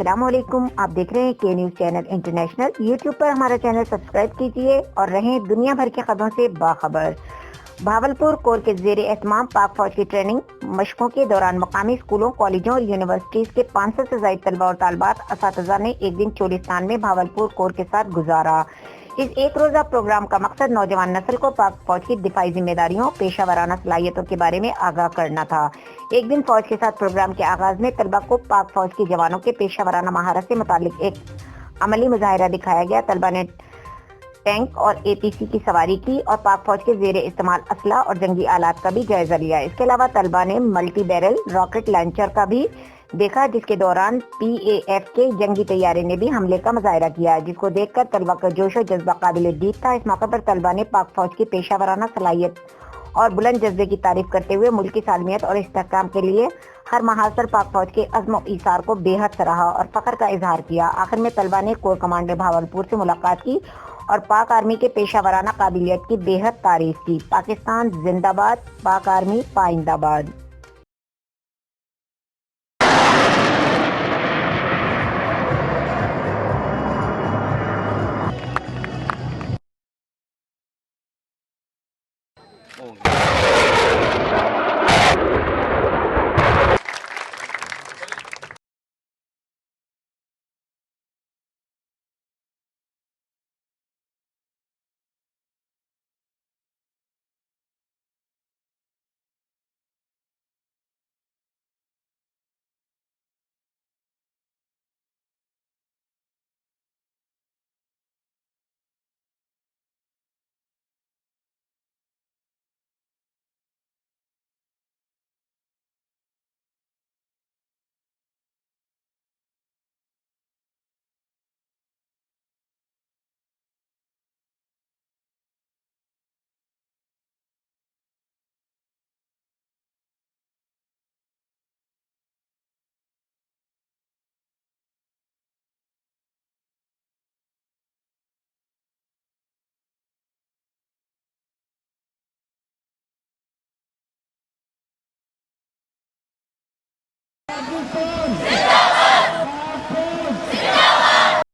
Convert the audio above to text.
अस्सलाम वालेकुम। आप देख रहे हैं के न्यूज चैनल इंटरनेशनल। यूट्यूब पर हमारा चैनल सब्सक्राइब कीजिए और रहें दुनिया भर की खबरों से बाखबर। भावलपुर कोर के जेर एहतमाम पाक फौज की ट्रेनिंग मशकों के दौरान मकामी स्कूलों, कॉलेजों और यूनिवर्सिटीज के 500 से ज्यादा तलबा और तालबात असातिज़ा ने एक दिन चोलिस्तान में भावलपुर कोर के साथ गुजारा। इस एक रोजा प्रोग्राम का मकसद नौजवान नस्ल को पाक फौज की दिफाई जिम्मेदारियों, पेशा वराना सलाहियतों के बारे में आगाह करना था। एक दिन फौज के साथ प्रोग्राम के आगाज में तलबा को पाक फौज के जवानों के पेशा वराना महारत से मुतालिक एक अमली मुजाहिरा दिखाया गया। तलबा ने टैंक और एपीसी की सवारी की और पाक फौज के जेर इस्तेमाल असला और जंगी आलात का भी जायजा लिया। इसके अलावा तलबा ने मल्टी बैरल रॉकेट लॉन्चर का भी देखा, जिसके दौरान पीएएफ के जंगी तैयारे ने भी हमले का मुजाहिरा किया, जिसको देखकर तलबा का जोश और जज्बा काबिल दीद था। इस मौके पर तलबा ने पाक फौज की पेशा वराना सलाहियत और बुलंद जज्बे की तारीफ करते हुए मुल्क की सालमियत और इस्तेहकाम के लिए हर महाज पर पाक फौज के अज़्म और ईसार को बेहद सराहा और फख्र का इजहार किया। आखिर में तलबा ने कोर कमांडर भावलपुर से मुलाकात की और पाक आर्मी के पेशा वराना काबिलियत की बेहद तारीफ की। पाकिस्तान जिंदाबाद, पाक आर्मी पाइंदाबाद। पाकिस्तान